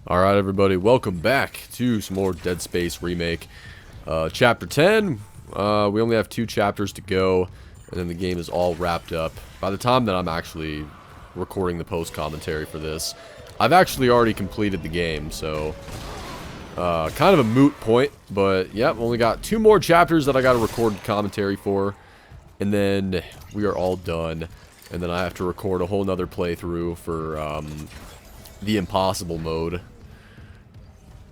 Alright everybody, welcome back to some more Dead Space Remake. Chapter 10, we only have 2 chapters to go, and then the game is all wrapped up. By the time that I'm actually recording the post-commentary for this, I've actually already completed the game, so kind of a moot point, but yep, only got 2 more chapters that I gotta record commentary for, and then we are all done, and then I have to record a whole nother playthrough for the impossible mode.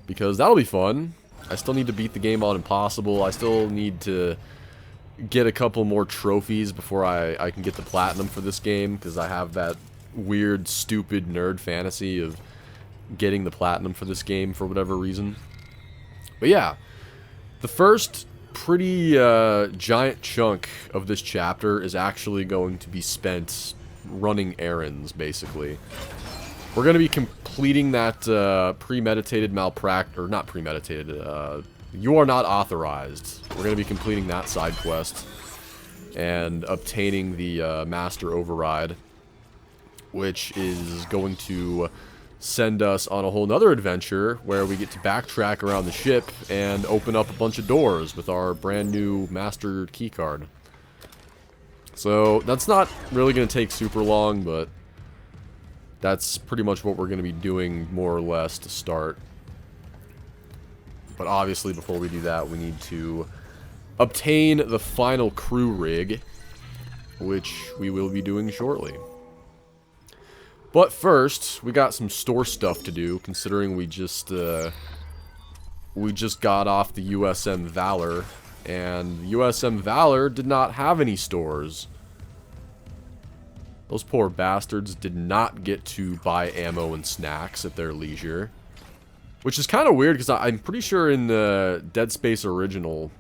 Because that'll be fun. I still need to beat the game on impossible. I still need to get a couple more trophies before I can get the platinum for this game. Because I have that weird, stupid nerd fantasy of getting the platinum for this game for whatever reason. But yeah, the first pretty giant chunk of this chapter is actually going to be spent running errands, basically. We're going to be completing that premeditated malpractice, or not premeditated, you are not authorized. We're going to be completing that side quest and obtaining the master override, which is going to send us on a whole nother adventure where we get to backtrack around the ship and open up a bunch of doors with our brand new master keycard. So that's not really going to take super long, but that's pretty much what we're going to be doing, more or less, to start. But obviously, before we do that, we need to obtain the final crew rig, which we will be doing shortly. But first, we got some store stuff to do, considering we just got off the USM Valor, and USM Valor did not have any stores. Those poor bastards did not get to buy ammo and snacks at their leisure. Which is kind of weird, because I'm pretty sure in the Dead Space original,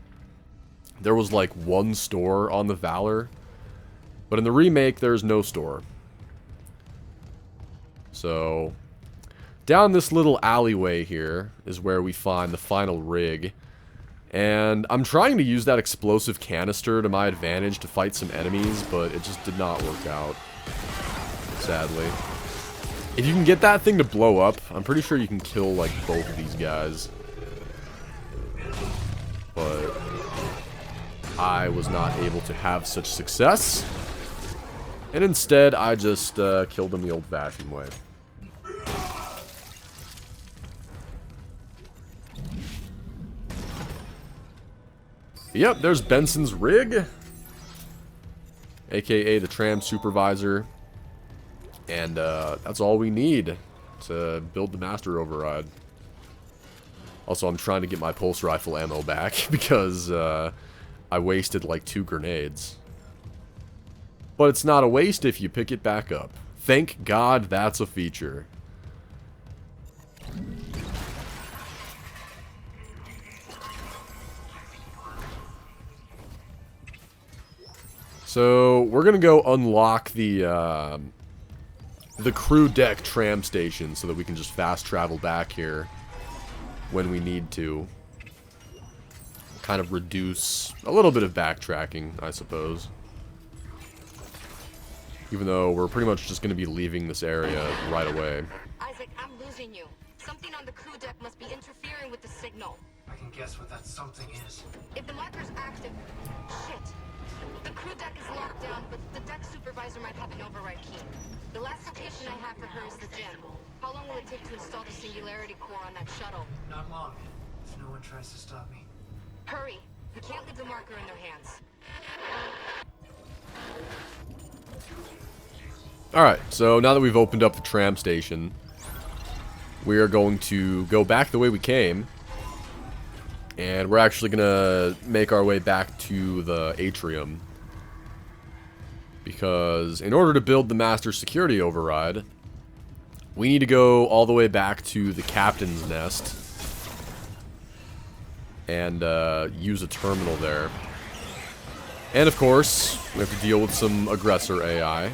there was like 1 store on the Valor. But in the remake, there's no store. So, down this little alleyway here is where we find the final rig. And I'm trying to use that explosive canister to my advantage to fight some enemies, but it just did not work out. Sadly. If you can get that thing to blow up, I'm pretty sure you can kill, like, both of these guys. But I was not able to have such success. And instead, I just killed them the old-fashioned way. Yep, there's Benson's rig. AKA the tram supervisor. And that's all we need to build the master override. Also, I'm trying to get my pulse rifle ammo back because I wasted like 2 grenades. But it's not a waste if you pick it back up. Thank God that's a feature. So, we're gonna go unlock the crew deck tram station so that we can just fast travel back here when we need to. Kind of reduce a little bit of backtracking, I suppose. Even though we're pretty much just gonna be leaving this area right away. Isaac, I'm losing you. Something on the crew deck must be interfering with the signal. I can guess what that something is. If the marker's active... Shit. The crew deck is locked down, but the deck supervisor might have an override key. The last location I have for her is the gym. How long will it take to install the Singularity Core on that shuttle? Not long, if no one tries to stop me. Hurry. We can't leave the marker in their hands. Alright, so now that we've opened up the tram station, we are going to go back the way we came. And we're actually gonna make our way back to the atrium. Because in order to build the master security override, we need to go all the way back to the captain's nest and use a terminal there. And of course, we have to deal with some aggressor AI.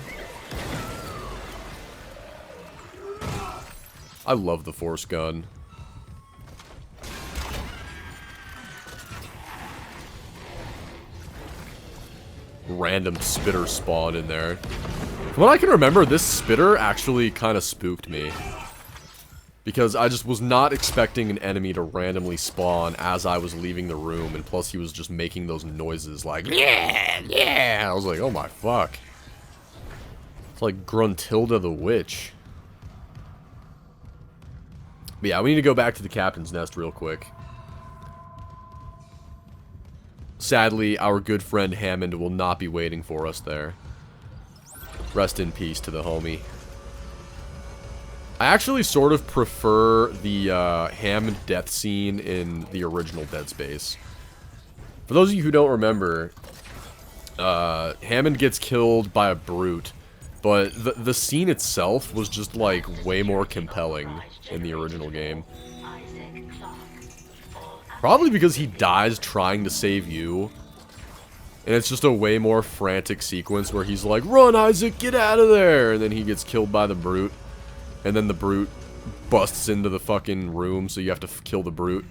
I love the force gun. Random spitter spawn in there. From what I can remember, this spitter actually kind of spooked me. Because I just was not expecting an enemy to randomly spawn as I was leaving the room, and plus he was just making those noises like, yeah, yeah! I was like, oh my fuck. It's like Gruntilda the Witch. But yeah, we need to go back to the captain's nest real quick. Sadly, our good friend Hammond will not be waiting for us there. Rest in peace to the homie. I actually sort of prefer the Hammond death scene in the original Dead Space. For those of you who don't remember, Hammond gets killed by a brute, but the scene itself was just like way more compelling in the original game. Probably because he dies trying to save you. And it's just a way more frantic sequence where he's like, run Isaac, get out of there! And then he gets killed by the brute. And then the brute busts into the fucking room, so you have to kill the brute.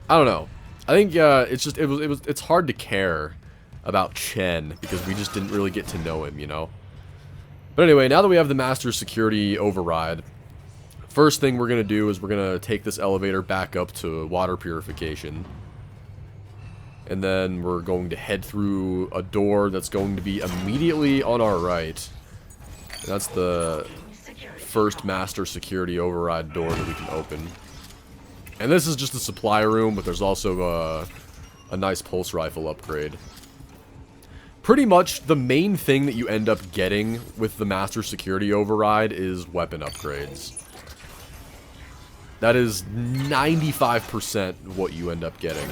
I don't know. I think it's just it's hard to care about Chen because we just didn't really get to know him, you know. But anyway, now that we have the master security override, first thing we're gonna do is we're gonna take this elevator back up to water purification. And then we're going to head through a door that's going to be immediately on our right. That's the first master security override door that we can open. And this is just a supply room, but there's also a nice pulse rifle upgrade. Pretty much the main thing that you end up getting with the master security override is weapon upgrades. That is 95% what you end up getting.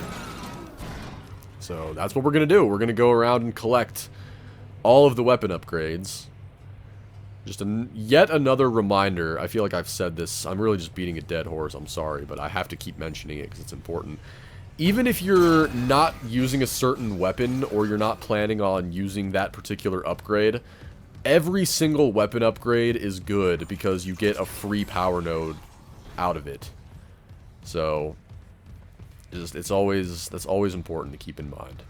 So that's what we're going to do. We're going to go around and collect all of the weapon upgrades. Just yet another reminder. I feel like I've said this. I'm really just beating a dead horse. I'm sorry, but I have to keep mentioning it because it's important. Even if you're not using a certain weapon or you're not planning on using that particular upgrade, every single weapon upgrade is good because you get a free power node out of it. So that's always important to keep in mind.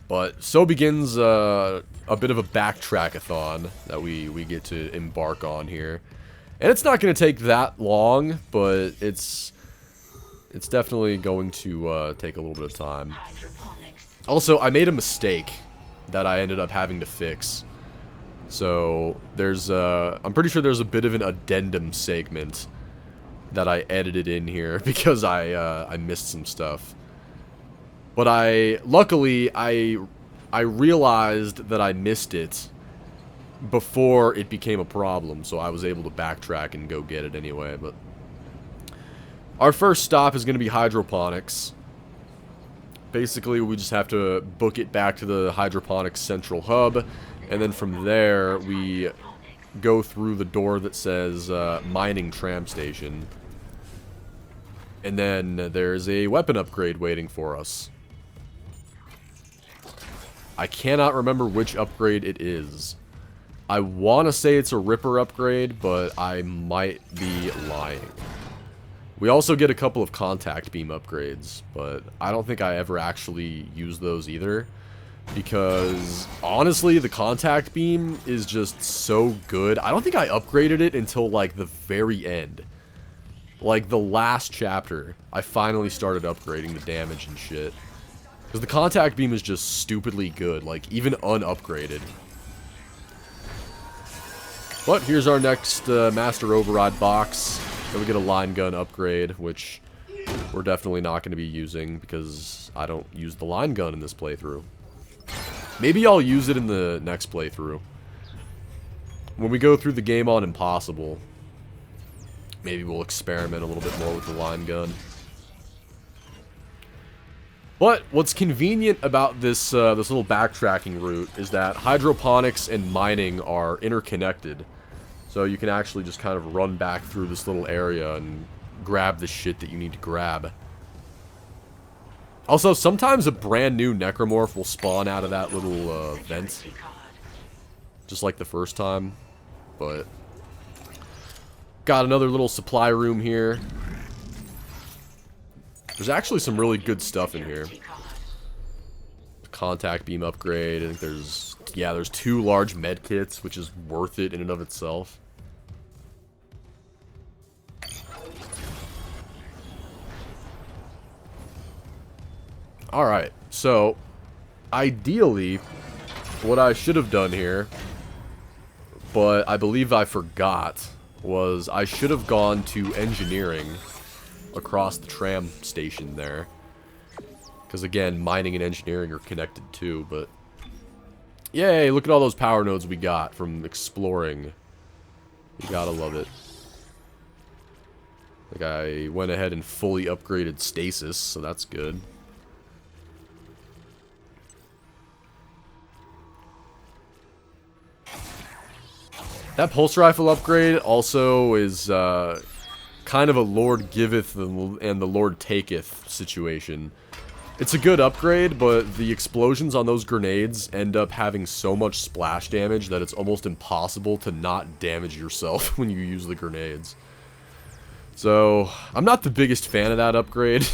But so begins a bit of a backtrack-a-thon that we get to embark on here. And it's not going to take that long, but it's definitely going to take a little bit of time. Also, I made a mistake that I ended up having to fix. So there's I'm pretty sure there's a bit of an addendum segment that I edited in here because I missed some stuff. But luckily I realized that I missed it before it became a problem, so I was able to backtrack and go get it anyway. But our first stop is going to be hydroponics. Basically, we just have to book it back to the hydroponics central hub, and then from there we go through the door that says mining tram station. And then there's a weapon upgrade waiting for us. I cannot remember which upgrade it is. I want to say it's a Ripper upgrade, but I might be lying. We also get a couple of contact beam upgrades, but I don't think I ever actually use those either. Because, honestly, the contact beam is just so good. I don't think I upgraded it until, like, the very end. Like, the last chapter, I finally started upgrading the damage and shit. Because the contact beam is just stupidly good, like, even unupgraded. But here's our next Master Override box. Then we get a line gun upgrade, which we're definitely not going to be using because I don't use the line gun in this playthrough. Maybe I'll use it in the next playthrough. When we go through the game on Impossible, maybe we'll experiment a little bit more with the line gun. But what's convenient about this this little backtracking route is that hydroponics and mining are interconnected. So you can actually just kind of run back through this little area and grab the shit that you need to grab. Also, sometimes a brand new necromorph will spawn out of that little vent. Just like the first time. But got another little supply room here. There's actually some really good stuff in here. Contact beam upgrade. I think there's yeah, there's 2 large med kits, which is worth it in and of itself. Alright, so ideally, what I should have done here, but I believe I forgot, was I should have gone to engineering across the tram station there. Because again, mining and engineering are connected too, but... Yay, look at all those power nodes we got from exploring. You gotta love it. Like, I went ahead and fully upgraded stasis, so that's good. That pulse rifle upgrade also is kind of a Lord giveth and the Lord taketh situation. It's a good upgrade, but the explosions on those grenades end up having so much splash damage that it's almost impossible to not damage yourself when you use the grenades. So, I'm not the biggest fan of that upgrade.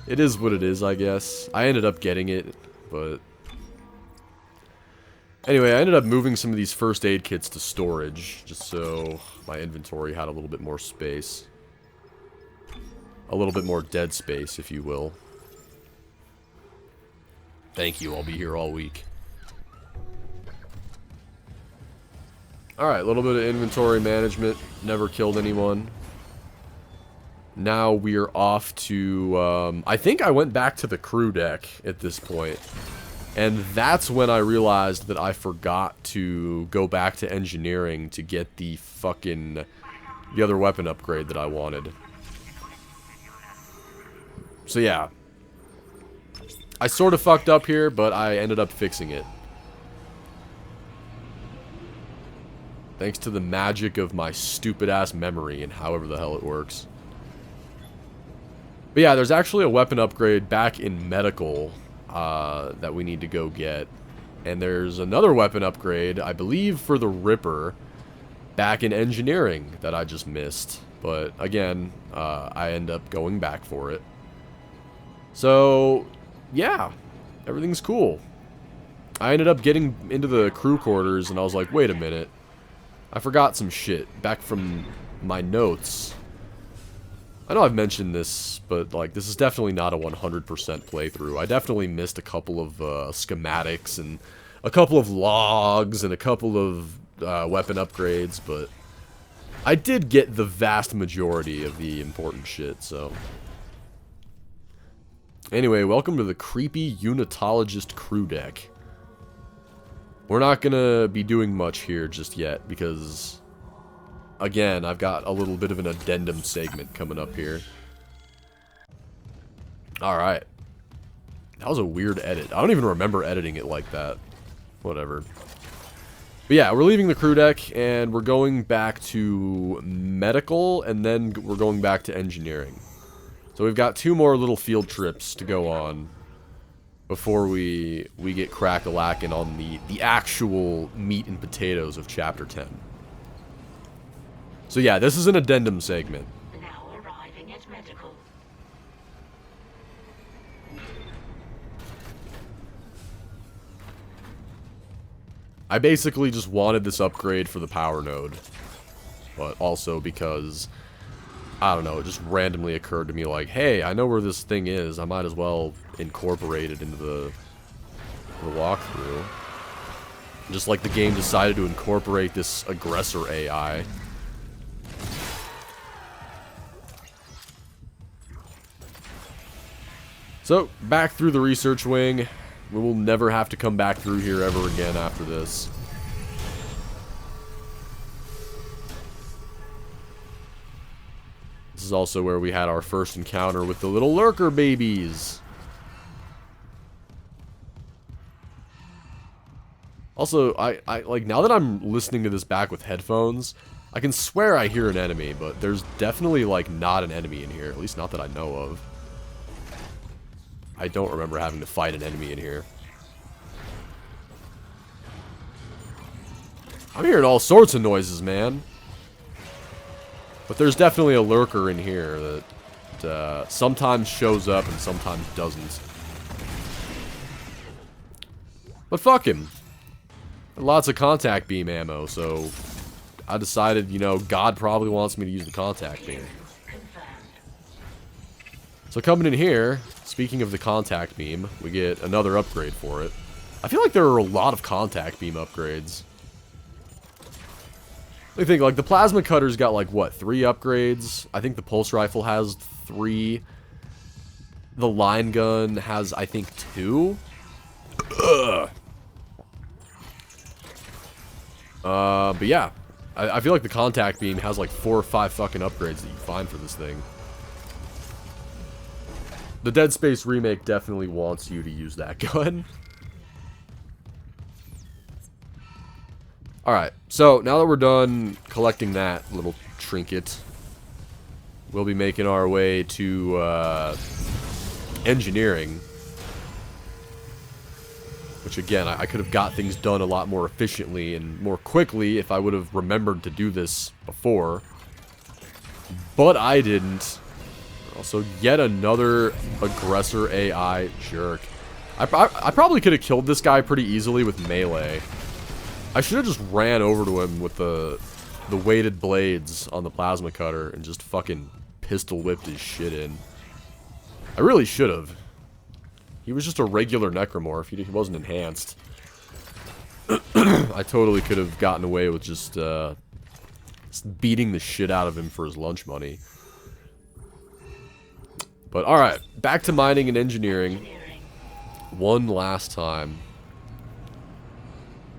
It is what it is, I guess. I ended up getting it, but... Anyway, I ended up moving some of these first aid kits to storage, just so my inventory had a little bit more space. A little bit more dead space, if you will. Thank you, I'll be here all week. Alright, a little bit of inventory management. Never killed anyone. Now we are off to... I think I went back to the crew deck at this point. And that's when I realized that I forgot to go back to engineering to get the fucking... the other weapon upgrade that I wanted. So yeah. I sort of fucked up here, but I ended up fixing it. Thanks to the magic of my stupid-ass memory and however the hell it works. But yeah, there's actually a weapon upgrade back in medical that we need to go get. And there's another weapon upgrade, I believe, for the Ripper back in engineering that I just missed. But again, I end up going back for it. So, yeah, everything's cool. I ended up getting into the crew quarters and I was like, wait a minute. I forgot some shit back from my notes. I know I've mentioned this, but like this is definitely not a 100% playthrough. I definitely missed a couple of schematics and a couple of logs and a couple of weapon upgrades, but I did get the vast majority of the important shit, so... Anyway, welcome to the creepy unitologist crew deck. We're not gonna be doing much here just yet, because... Again, I've got a little bit of an addendum segment coming up here. Alright. That was a weird edit. I don't even remember editing it like that. Whatever. But yeah, we're leaving the crew deck, and we're going back to medical, and then we're going back to engineering. So we've got 2 more little field trips to go on before we get crack-a-lackin' on the actual meat and potatoes of Chapter 10. So yeah, this is an addendum segment. Now arriving at medical. I basically just wanted this upgrade for the power node. But also because, I don't know, it just randomly occurred to me like, hey, I know where this thing is. I might as well incorporate it into the walkthrough. Just like the game decided to incorporate this aggressor AI. So, back through the research wing. We will never have to come back through here ever again after this. This is also where we had our first encounter with the little lurker babies. Also, I like, now that I'm listening to this back with headphones, I can swear I hear an enemy, but there's definitely, like, not an enemy in here. At least not that I know of. I don't remember having to fight an enemy in here. I'm hearing all sorts of noises, man. But there's definitely a lurker in here that sometimes shows up and sometimes doesn't. But fuck him. Lots of contact beam ammo, so I decided, you know, God probably wants me to use the contact beam. So coming in here, speaking of the contact beam, we get another upgrade for it. I feel like there are a lot of contact beam upgrades. I think, like, the plasma cutter's got, like, what, 3 upgrades? I think the pulse rifle has 3. The line gun has, I think, 2. Ugh. But yeah, I feel like the contact beam has, like, 4 or 5 fucking upgrades that you find for this thing. The Dead Space remake definitely wants you to use that gun. Alright, so now that we're done collecting that little trinket, we'll be making our way to engineering. Which again, I could have got things done a lot more efficiently and more quickly if I would have remembered to do this before. But I didn't. Also, yet another aggressor AI jerk. I probably could have killed this guy pretty easily with melee. I should have just ran over to him with the weighted blades on the plasma cutter and just fucking pistol whipped his shit in. I really should have. He was just a regular necromorph. He wasn't enhanced. I totally could have gotten away with just beating the shit out of him for his lunch money. But alright, back to mining and engineering. One last time.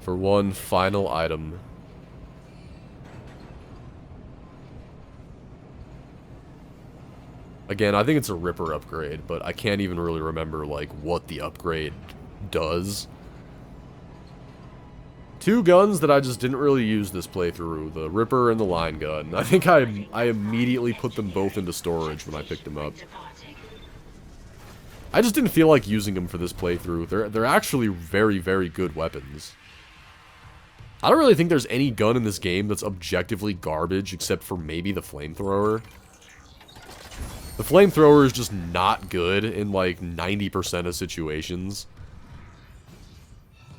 For one final item. Again, I think it's a Ripper upgrade, but I can't even really remember, like, what the upgrade does. 2 guns that I just didn't really use this playthrough, the Ripper and the line gun. I think I immediately put them both into storage when I picked them up. I just didn't feel like using them for this playthrough. They're actually very, very good weapons. I don't really think there's any gun in this game that's objectively garbage except for maybe the flamethrower. The flamethrower is just not good in like 90% of situations.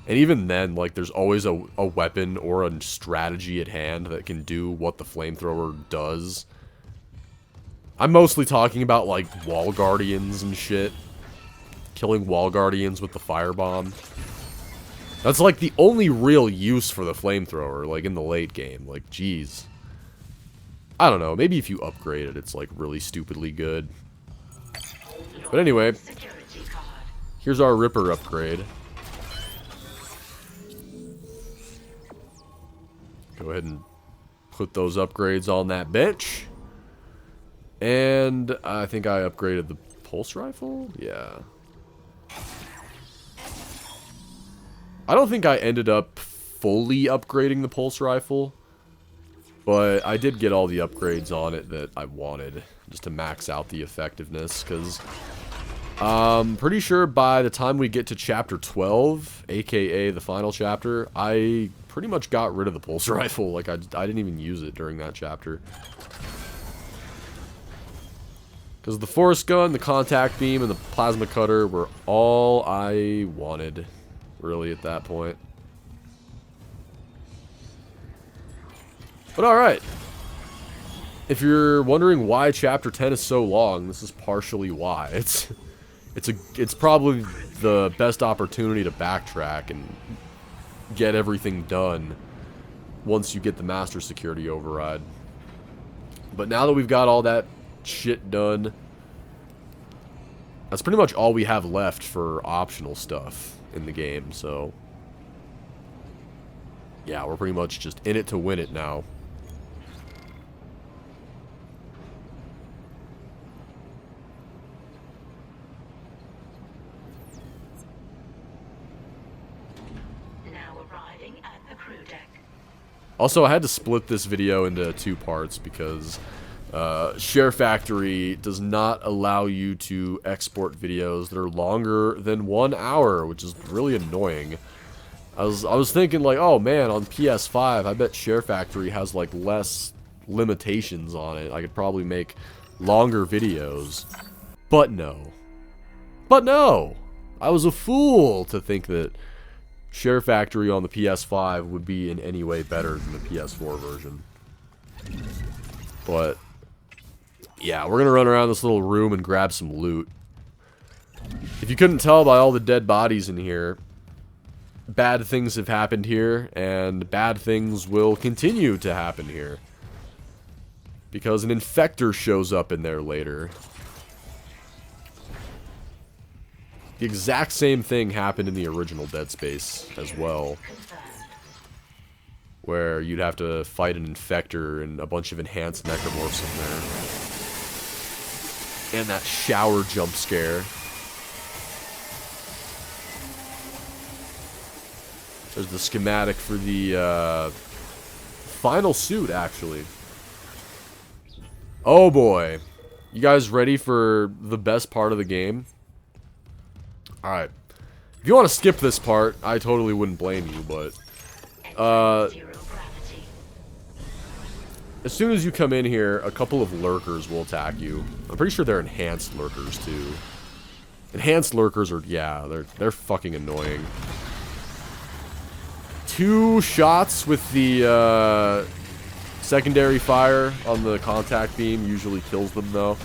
And even then, like, there's always a weapon or a strategy at hand that can do what the flamethrower does. I'm mostly talking about, like, wall guardians and shit. Killing wall guardians with the firebomb. That's, like, the only real use for the flamethrower, like, in the late game. Like, jeez. I don't know, maybe if you upgrade it, it's, like, really stupidly good. But anyway, here's our Ripper upgrade. Go ahead and put those upgrades on that bench. And I think I upgraded the pulse rifle? Yeah. I don't think I ended up fully upgrading the pulse rifle. But I did get all the upgrades on it that I wanted. Just to max out the effectiveness. Because I'm pretty sure by the time we get to chapter 12, aka the final chapter, I pretty much got rid of the pulse rifle. Like, I didn't even use it during that chapter. Because the force gun, the contact beam, and the plasma cutter were all I wanted, really, at that point. But alright. If you're wondering why chapter 10 is so long, this is partially why. It's probably the best opportunity to backtrack and get everything done once you get the master security override. But now that we've got all that shit done, that's pretty much all we have left for optional stuff in the game, so yeah, we're pretty much just in it to win it now. Also, I had to split this video into 2 parts because Share Factory does not allow you to export videos that are longer than 1 hour, which is really annoying. I was thinking, like, oh man, on PS5, I bet Share Factory has, like, less limitations on it. I could probably make longer videos. But no. But no! I was a fool to think that Share Factory on the PS5 would be in any way better than the PS4 version. But, yeah, we're gonna run around this little room and grab some loot. If you couldn't tell by all the dead bodies in here, bad things have happened here, and bad things will continue to happen here. Because an infector shows up in there later. The exact same thing happened in the original Dead Space as well. Where you'd have to fight an infector and a bunch of enhanced necromorphs in there. And that shower jump scare. There's the schematic for the final suit, actually. Oh boy. You guys ready for the best part of the game? Alright. If you want to skip this part, I totally wouldn't blame you, but... as soon as you come in here, a couple of lurkers will attack you. I'm pretty sure they're enhanced lurkers, too. Enhanced lurkers are... yeah, they're fucking annoying. 2 shots with the, secondary fire on the contact beam usually kills them, though.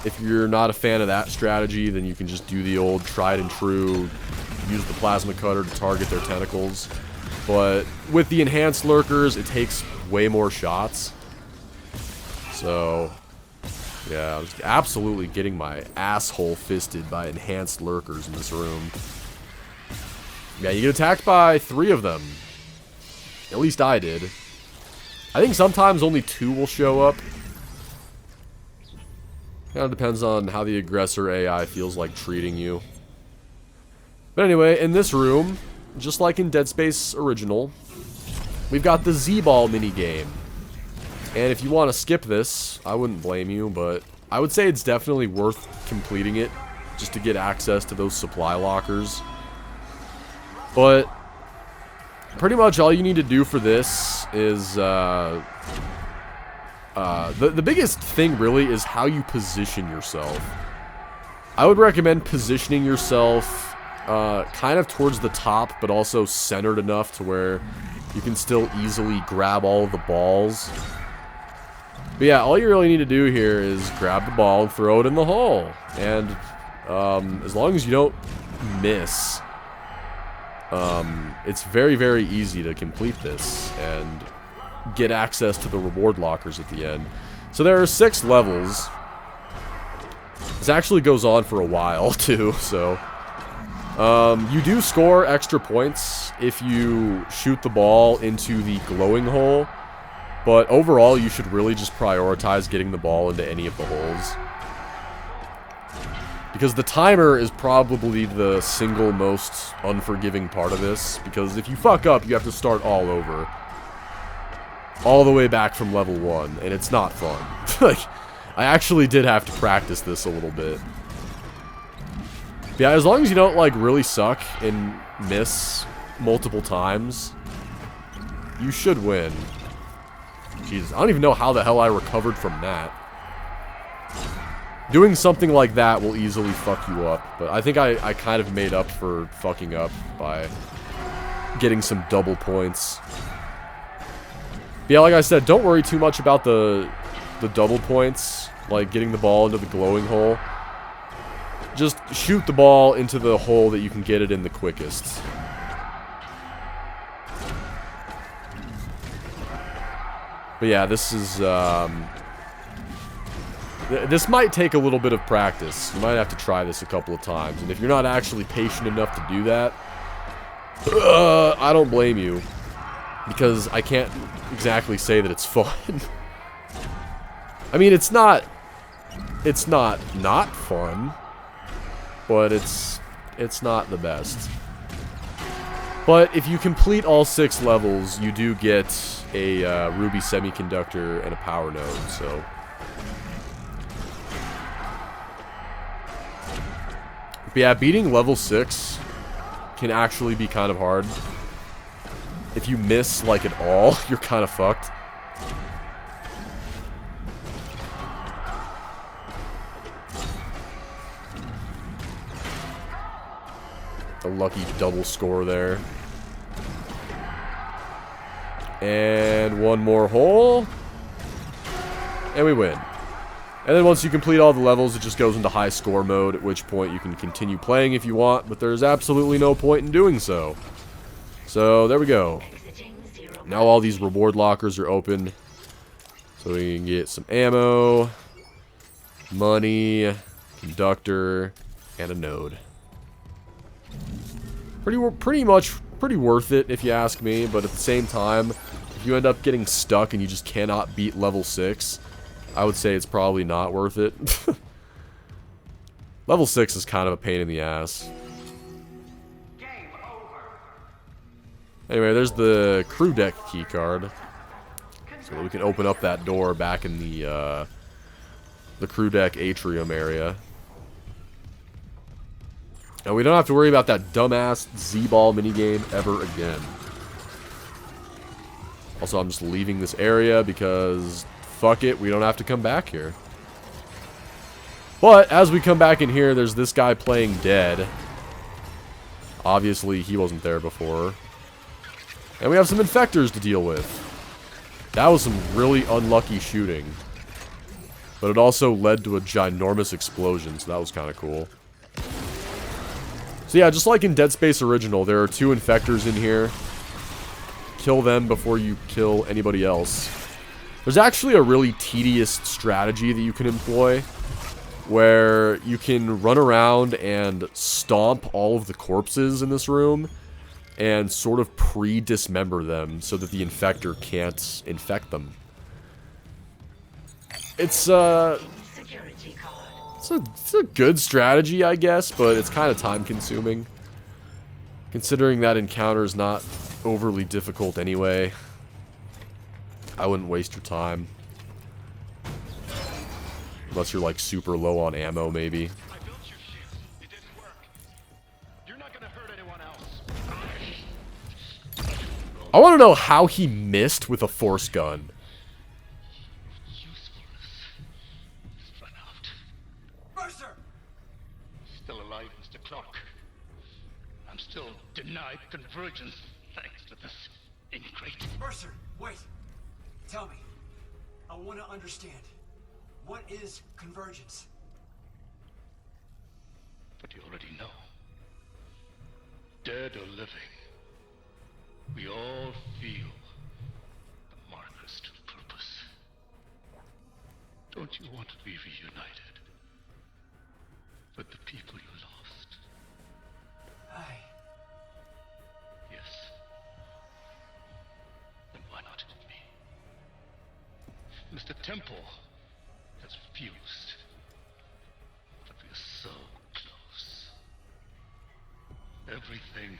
If you're not a fan of that strategy, then you can just do the old tried and true, use the plasma cutter to target their tentacles. But with the enhanced lurkers, it takes way more shots. So, yeah, I was absolutely getting my asshole fisted by enhanced lurkers in this room. Yeah, you get attacked by 3 of them. At least I did. I think sometimes only 2 will show up. Kind of depends on how the aggressor AI feels like treating you. But anyway, in this room, just like in Dead Space Original, we've got the Z-Ball minigame. And if you want to skip this, I wouldn't blame you, but I would say it's definitely worth completing it just to get access to those supply lockers. But pretty much all you need to do for this is the biggest thing really is how you position yourself. I would recommend positioning yourself kind of towards the top, but also centered enough to where you can still easily grab all of the balls. But yeah, all you really need to do here is grab the ball and throw it in the hole. And as long as you don't miss, it's very, very easy to complete this and get access to the reward lockers at the end. So there are 6 levels. This actually goes on for a while, too, so... you do score extra points if you shoot the ball into the glowing hole, but overall you should really just prioritize getting the ball into any of the holes. Because the timer is probably the single most unforgiving part of this, because if you fuck up, you have to start all over. All the way back from level 1, and it's not fun. Like, I actually did have to practice this a little bit. But yeah, as long as you don't, like, really suck and miss multiple times, you should win. Jesus, I don't even know how the hell I recovered from that. Doing something like that will easily fuck you up, but I think I kind of made up for fucking up by getting some double points. But yeah, like I said, don't worry too much about the double points, like getting the ball into the glowing hole. Just shoot the ball into the hole that you can get it in the quickest. But yeah, this is, this might take a little bit of practice. You might have to try this a couple of times. And if you're not actually patient enough to do that, I don't blame you. Because I can't exactly say that it's fun. I mean, it's not fun. But it's not the best. But if you complete all 6 levels, you do get a ruby semiconductor and a power node, so... But yeah, beating level 6 can actually be kind of hard. If you miss, like, at all, you're kind of fucked. unlucky double score there. And one more hole. And we win. And then once you complete all the levels, it just goes into high score mode, at which point you can continue playing if you want, but there's absolutely no point in doing so. So, there we go. Now all these reward lockers are open. So we can get some ammo, money, conductor, and a node. Pretty worth it if you ask me, but at the same time, if you end up getting stuck and you just cannot beat level 6, I would say it's probably not worth it. Level 6 is kind of a pain in the ass. Anyway, there's the crew deck keycard. So that we can open up that door back in the crew deck atrium area. And we don't have to worry about that dumbass Z-ball minigame ever again. Also, I'm just leaving this area because, fuck it, we don't have to come back here. But, as we come back in here, there's this guy playing dead. Obviously, he wasn't there before. And we have some infectors to deal with. That was some really unlucky shooting. But it also led to a ginormous explosion, so that was kind of cool. So yeah, just like in Dead Space Original, there are 2 infectors in here. Kill them before you kill anybody else. There's actually a really tedious strategy that you can employ, where you can run around and stomp all of the corpses in this room, and sort of pre-dismember them so that the infector can't infect them. It's a good strategy, I guess, but it's kind of time-consuming. Considering that encounter is not overly difficult anyway, I wouldn't waste your time. Unless you're, like, super low on ammo, maybe. I want to know how he missed with a force gun. Still alive, Mr. Clark. I'm still denied convergence thanks to this ingrate. Mercer, wait. Tell me. I want to understand. What is convergence? But you already know. Dead or living, we all feel the marker's true purpose. Don't you want to be reunited with the people you lost? Yes. Then why not with me? Mr. Temple has refused. But we are so close. Everything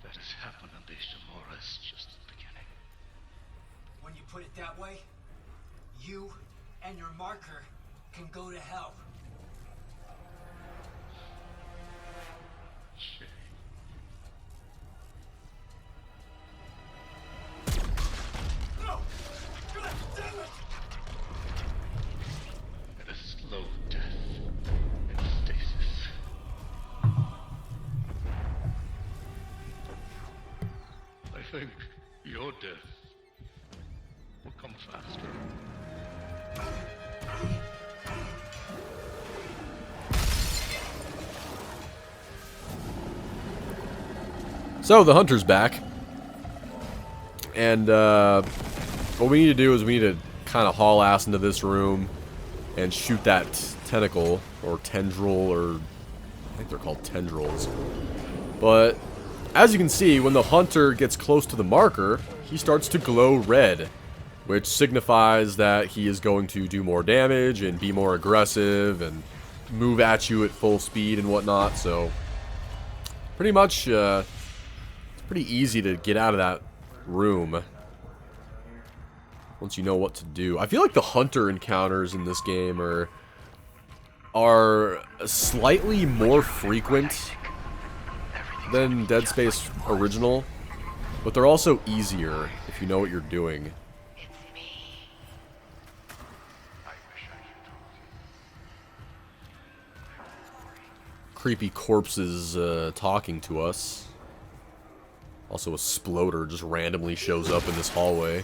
that has happened on the Ishimura is just the beginning. When you put it that way, you and your marker can go to hell. Shit. No! God damn it! And a slow death in stasis. I think your death will come faster. So, the hunter's back. And, what we need to do is we need to kind of haul ass into this room and shoot that tentacle, or tendril, or I think they're called tendrils. But, as you can see, when the hunter gets close to the marker, he starts to glow red, which signifies that he is going to do more damage and be more aggressive and move at you at full speed and whatnot. So, pretty much, it's pretty easy to get out of that room once you know what to do. I feel like the hunter encounters in this game are slightly more frequent than Dead Space Original, but they're also easier if you know what you're doing. creepy corpses talking to us. Also, a sploder just randomly shows up in this hallway.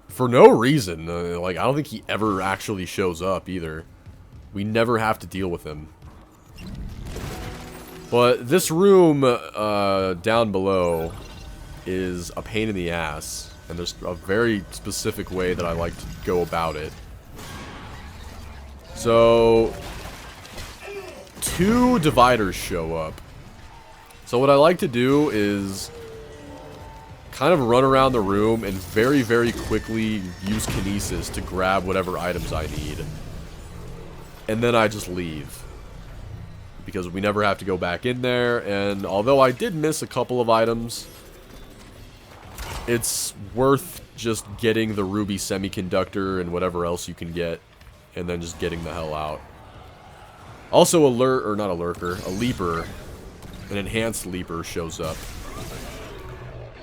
For no reason. Like, I don't think he ever actually shows up, either. We never have to deal with him. But this room down below is a pain in the ass. And there's a very specific way that I like to go about it. So, 2 dividers show up. So what I like to do is kind of run around the room and very, very quickly use kinesis to grab whatever items I need. And then I just leave. Because we never have to go back in there, and although I did miss a couple of items, it's worth just getting the ruby semiconductor and whatever else you can get, and then just getting the hell out. Also a leaper, an enhanced leaper shows up.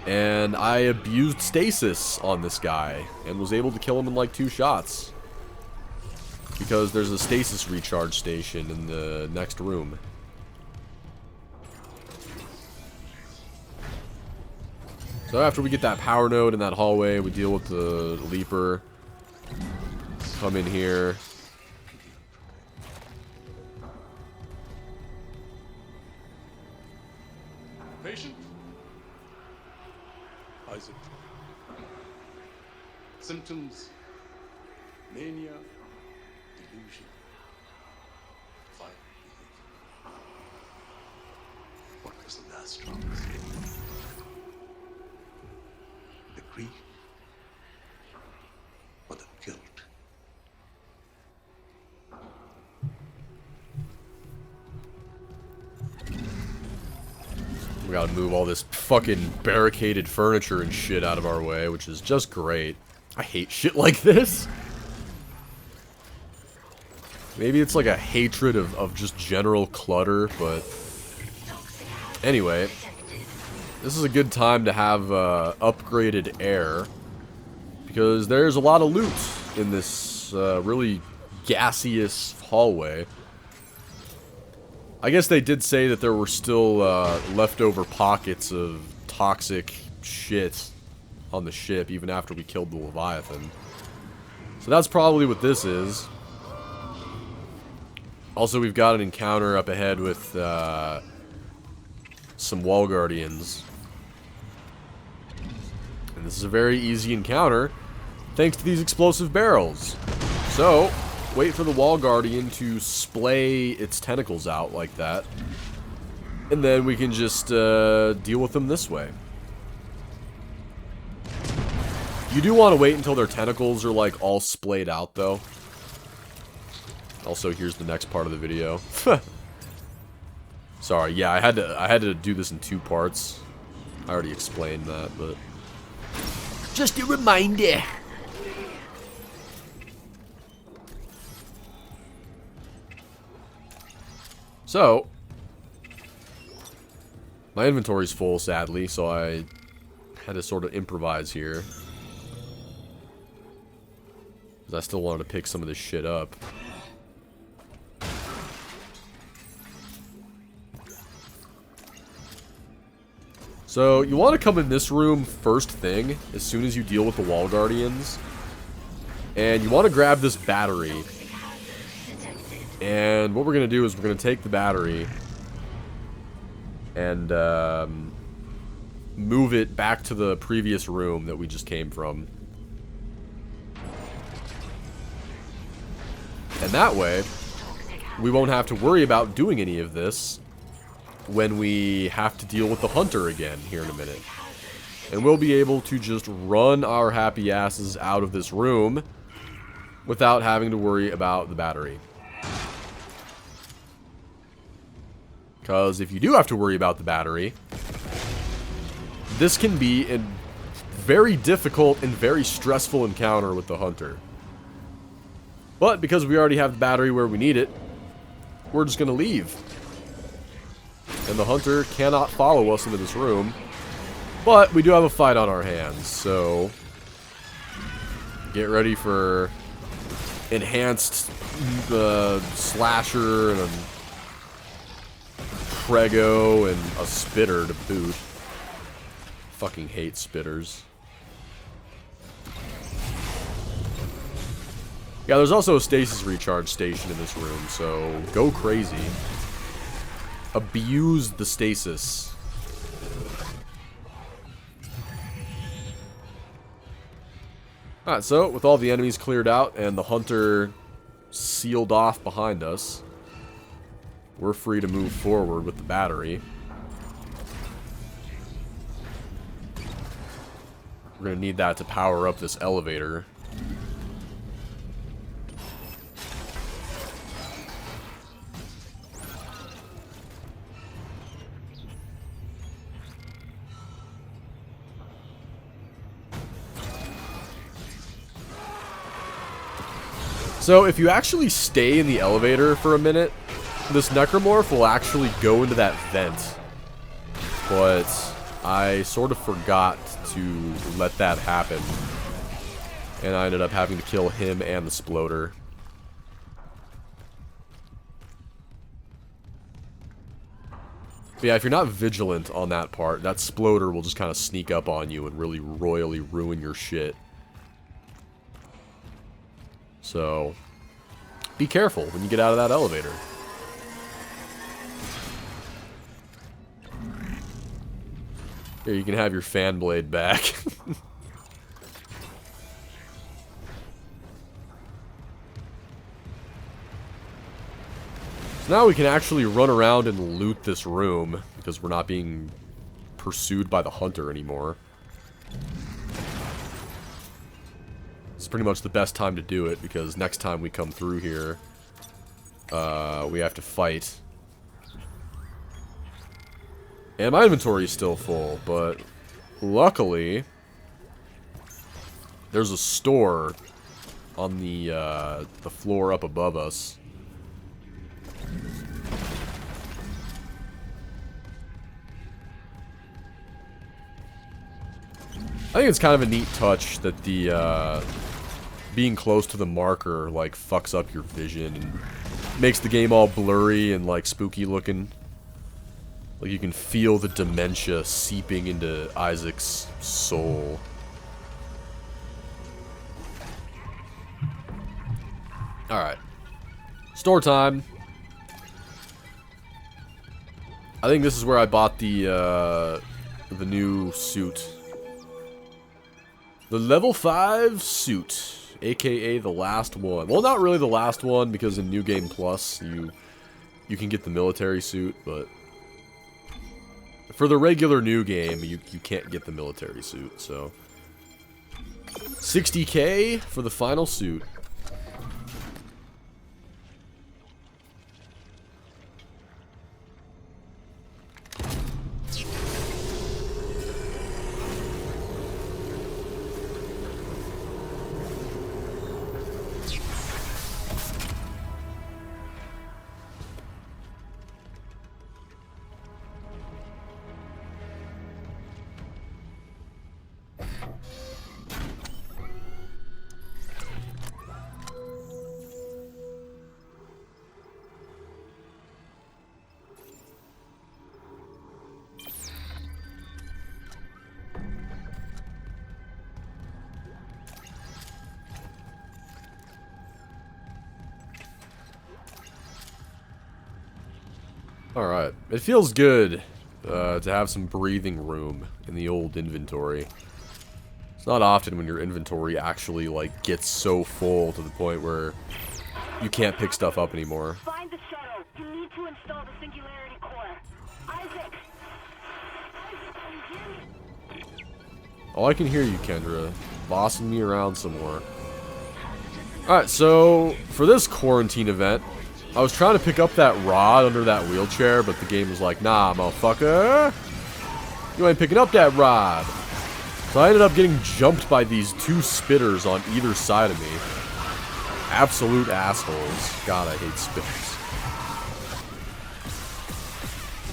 And I abused stasis on this guy, and was able to kill him in like 2 shots. Because there's a stasis recharge station in the next room. So after we get that power node in that hallway, we deal with the leaper. Come in here. Patient? Isaac. Symptoms: mania, delusion, violent behavior. What was the last strongest? The grief or the guilt? We gotta move all this fucking barricaded furniture and shit out of our way, which is just great. I hate shit like this. Maybe it's like a hatred of just general clutter, but... Anyway. This is a good time to have upgraded air. Because there's a lot of loot in this really gaseous hallway. I guess they did say that there were still leftover pockets of toxic shit on the ship, even after we killed the Leviathan. So that's probably what this is. Also, we've got an encounter up ahead with some wall guardians. And this is a very easy encounter, thanks to these explosive barrels. So, wait for the wall guardian to splay its tentacles out like that. And then we can just deal with them this way. You do want to wait until their tentacles are like all splayed out though. Also, here's the next part of the video. Sorry, yeah, I had to do this in 2 parts. I already explained that, but just a reminder. So, my inventory's full, sadly, so I had to sort of improvise here. Because I still wanted to pick some of this shit up. So, you want to come in this room first thing, as soon as you deal with the wall guardians. And you want to grab this battery. And what we're going to do is we're going to take the battery and move it back to the previous room that we just came from. And that way, we won't have to worry about doing any of this when we have to deal with the hunter again here in a minute. And we'll be able to just run our happy asses out of this room without having to worry about the battery. Because if you do have to worry about the battery, this can be a very difficult and very stressful encounter with the hunter. But because we already have the battery where we need it, we're just going to leave. And the hunter cannot follow us into this room. But we do have a fight on our hands, so get ready for enhanced slasher and Prego and a spitter to boot. Fucking hate spitters. Yeah, there's also a stasis recharge station in this room, so go crazy. Abuse the stasis. Alright, so with all the enemies cleared out and the hunter sealed off behind us, we're free to move forward with the battery. We're gonna need that to power up this elevator. So if you actually stay in the elevator for a minute, this necromorph will actually go into that vent. But I sort of forgot to let that happen. And I ended up having to kill him and the sploder. But yeah, if you're not vigilant on that part, that sploder will just kind of sneak up on you and really royally ruin your shit. So, be careful when you get out of that elevator. Here, you can have your fan blade back. So now we can actually run around and loot this room, because we're not being pursued by the hunter anymore. It's pretty much the best time to do it, because next time we come through here, we have to fight. And my inventory is still full, but luckily, there's a store on the floor up above us. I think it's kind of a neat touch that the being close to the marker like fucks up your vision and makes the game all blurry and like spooky looking. Like you can feel the dementia seeping into Isaac's soul. Alright. Store time. I think this is where I bought the new suit. The level 5 suit, aka the last one. Well, not really the last one, because in New Game Plus, you can get the military suit, but for the regular new game, you can't get the military suit, so 60k for the final suit. Alright, it feels good to have some breathing room in the old inventory. It's not often when your inventory actually like gets so full to the point where you can't pick stuff up anymore. Find the shuttle. You need to install the Singularity Core. Isaac! Oh, I can hear you, Kendra. Bossing me around some more. Alright, so for this quarantine event, I was trying to pick up that rod under that wheelchair, but the game was like, nah, motherfucker. You ain't picking up that rod. So I ended up getting jumped by these two spitters on either side of me. Absolute assholes. God, I hate spitters.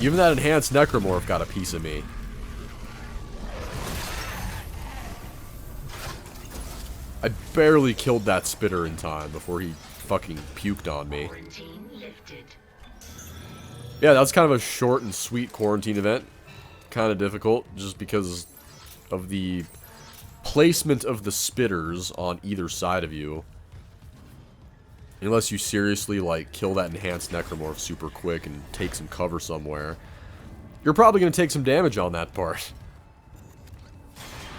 Even that enhanced necromorph got a piece of me. I barely killed that spitter in time before he fucking puked on me. Quarantine lifted. Yeah, that's kind of a short and sweet quarantine event. Kind of difficult, just because of the placement of the spitters on either side of you. Unless you seriously, like, kill that enhanced necromorph super quick and take some cover somewhere. You're probably going to take some damage on that part.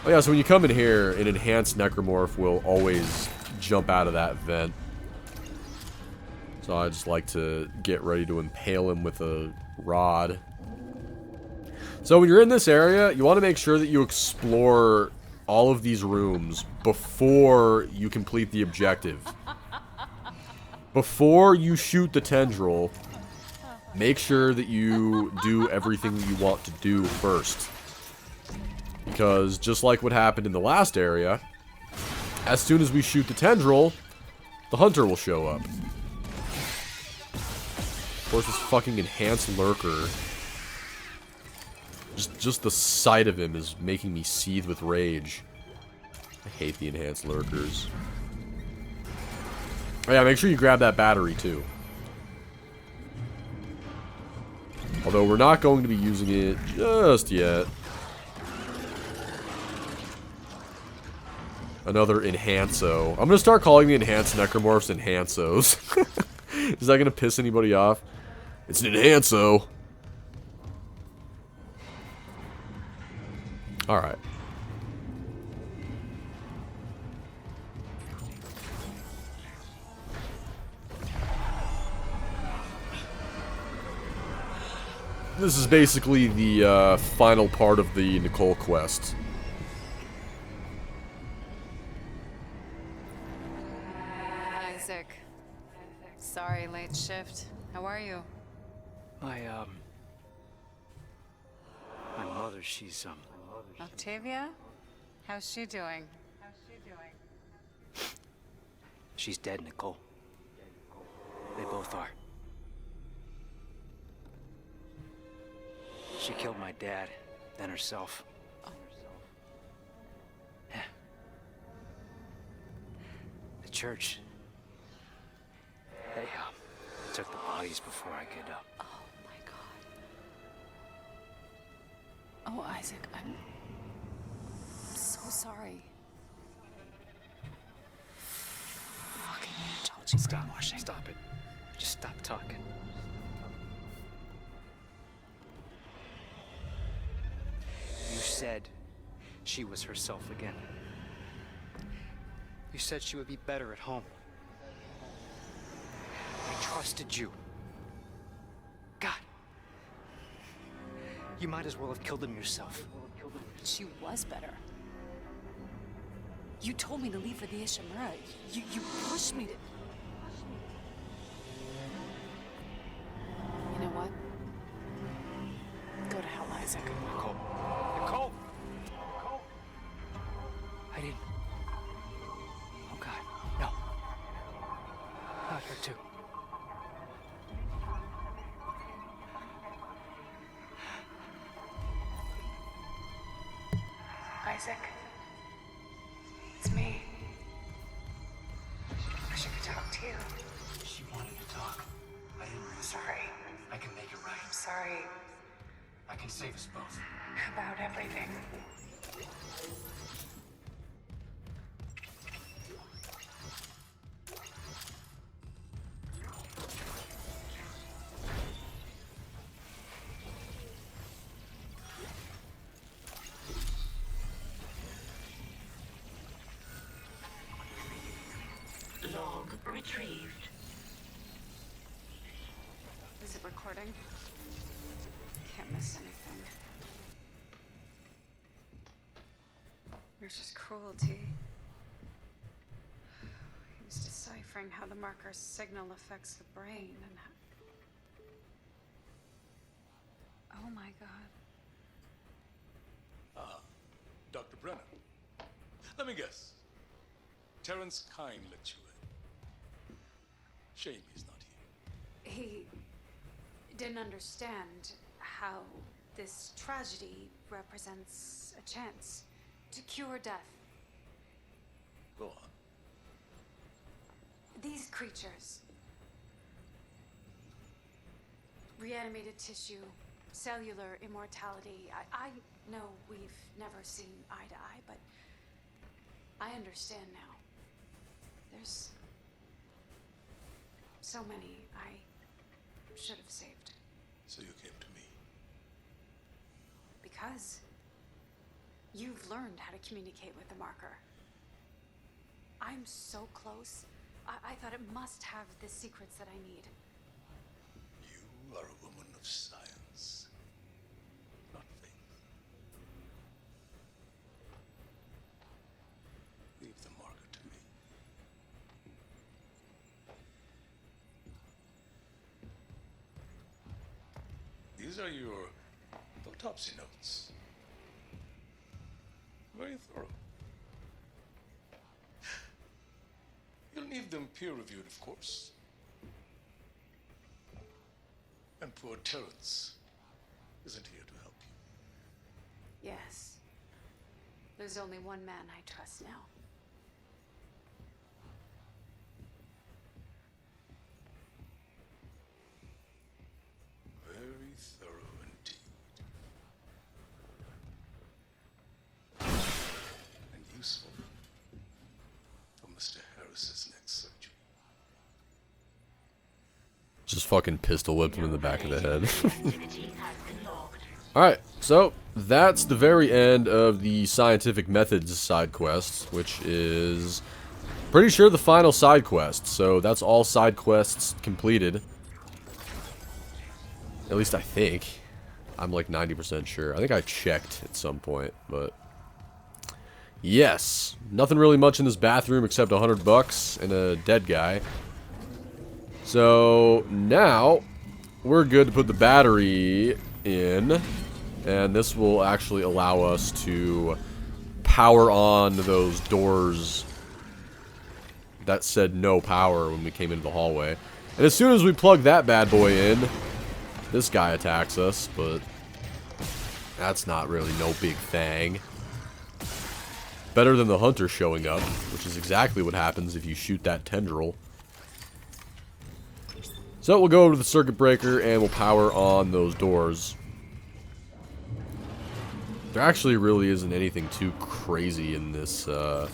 Oh yeah, so when you come in here, an enhanced necromorph will always jump out of that vent. So I just like to get ready to impale him with a rod. So when you're in this area, you want to make sure that you explore all of these rooms before you complete the objective. Before you shoot the tendril, make sure that you do everything that you want to do first. Because just like what happened in the last area, as soon as we shoot the tendril, the hunter will show up. Of course, this fucking enhanced lurker. Just the sight of him is making me seethe with rage. I hate the enhanced lurkers. Oh yeah, make sure you grab that battery too. Although we're not going to be using it just yet. Another enhanso. I'm gonna start calling the enhanced necromorphs enhansos. Is that gonna piss anybody off? It's an enhanso. Alright. This is basically the final part of the Nicole quest. Isaac. Sorry, late shift. How are you? My mother, she's, Octavia? How's she doing? she's dead, Nicole. They both are. She killed my dad, then herself. Yeah. The church. They, took the bodies before I could, Oh my god. Oh, Isaac, I'm so sorry. Fucking Angel's brainwashing. Stop it. Just stop talking. You said she was herself again. You said she would be better at home. I trusted you. God. You might as well have killed him yourself. She was better. You told me to leave for the Ishimura. You pushed me to... You know what? Go to hell, Isaac. Nicole. Nicole! Nicole! I didn't... Oh, God. No. Not her, too. Isaac. It's me. I should talk to you. She wanted to talk. I didn't really. Sorry. I can make it right. I'm sorry I can save us both. about everything. Log retrieved. Is it recording? Can't miss anything. There's just cruelty. He was deciphering how the marker's signal affects the brain and how... Oh my god. Dr. Brennan. Let me guess. Terrence Kine let you in. Shame he's not here. He didn't understand how this tragedy represents a chance to cure death. Go on. These creatures reanimated tissue, cellular immortality. I know we've never seen eye to eye, but I understand now. There's so many I should have saved. So you came to me. Because you've learned how to communicate with the marker. I'm so close. I thought it must have the secrets that I need. You are a woman of science, not faith. Leave the marker to me. These are your autopsy notes. Very thorough. You'll need them peer-reviewed, of course. And poor Terrence isn't here to help you. Yes. There's only one man I trust now. Very thorough indeed. And useful for Mr. Harris's next surgery. Just fucking pistol whipped him in the back of the head. Alright, so that's the very end of the scientific methods side quest, which is pretty sure the final side quest. So that's all side quests completed. At least I think. I'm like 90% sure. I think I checked at some point, but yes, nothing really much in this bathroom except $100 and a dead guy. So now we're good to put the battery in, and this will actually allow us to power on those doors that said no power when we came into the hallway. And as soon as we plug that bad boy in, this guy attacks us, but that's not really no big thing. Better than the hunter showing up, which is exactly what happens if you shoot that tendril. So we'll go over to the circuit breaker and we'll power on those doors. There actually really isn't anything too crazy in this, the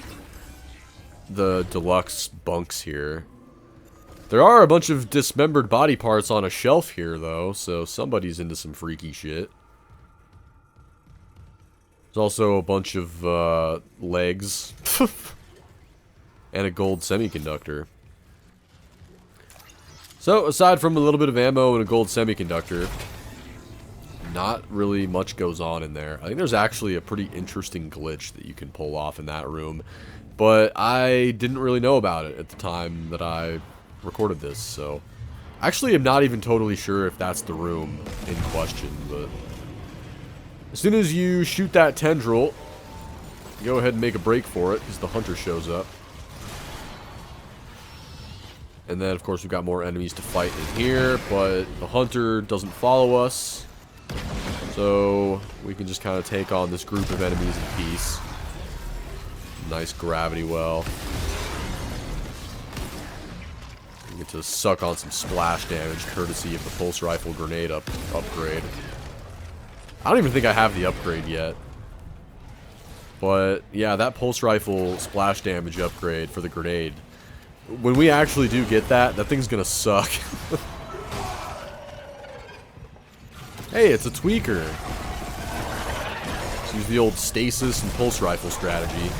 deluxe bunks here. There are a bunch of dismembered body parts on a shelf here, though, so somebody's into some freaky shit. There's also a bunch of, legs. And a gold semiconductor. So, aside from a little bit of ammo and a gold semiconductor, not really much goes on in there. I think there's actually a pretty interesting glitch that you can pull off in that room, but I didn't really know about it at the time that I recorded this, so actually I'm not even totally sure if that's the room in question, but as soon as you shoot that tendril, go ahead and make a break for it, because the hunter shows up. And then, of course, we've got more enemies to fight in here, but the hunter doesn't follow us. So, we can just kind of take on this group of enemies in peace. Nice gravity well. We get to suck on some splash damage, courtesy of the pulse rifle grenade upgrade. I don't even think I have the upgrade yet. But, yeah, that pulse rifle splash damage upgrade for the grenade, when we actually do get that, that thing's gonna suck. Hey, it's a tweaker. Let's use the old stasis and pulse rifle strategy.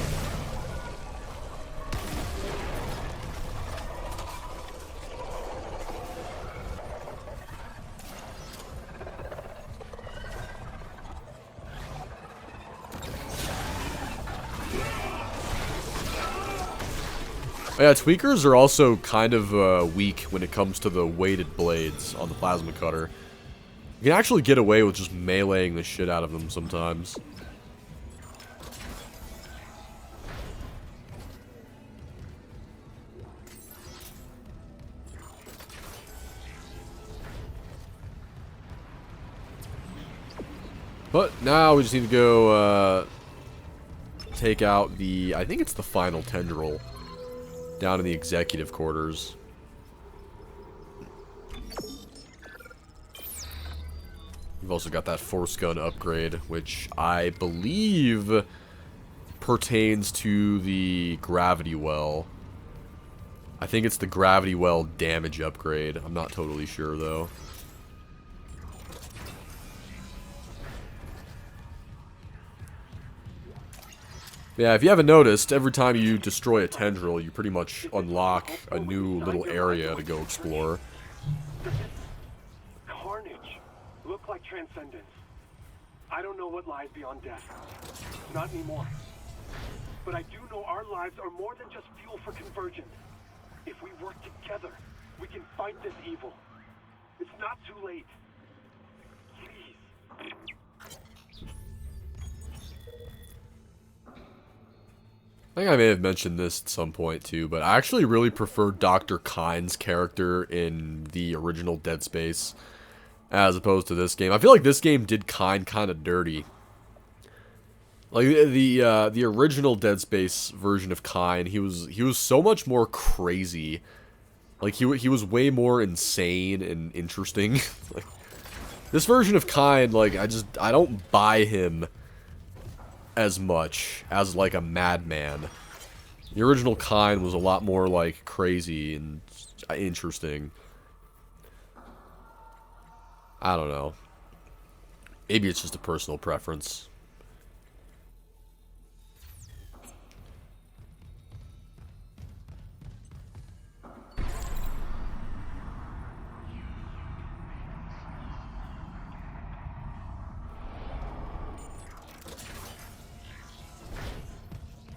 Yeah, tweakers are also kind of weak when it comes to the weighted blades on the plasma cutter. You can actually get away with just meleeing the shit out of them sometimes. But now we just need to go take out the, I think it's the final tendril down in the executive quarters. We've also got that force gun upgrade, which I believe pertains to the gravity well. I think it's the gravity well damage upgrade. I'm not totally sure, though. Yeah, if you haven't noticed, every time you destroy a tendril, you pretty much unlock a new little area to go explore. Carnage. Look like transcendence. I don't know what lies beyond death. Not anymore. But I do know our lives are more than just fuel for convergence. If we work together, we can fight this evil. It's not too late. Please. I think I may have mentioned this at some point too, but I actually really prefer Dr. Kyne's character in the original Dead Space as opposed to this game. I feel like this game did Kyne kind of dirty. Like the original Dead Space version of Kyne, he was so much more crazy. Like he was way more insane and interesting. Like this version of Kyne, like I don't buy him as much as like a madman. The original Kyne was a lot more like crazy and interesting. I don't know. Maybe it's just a personal preference.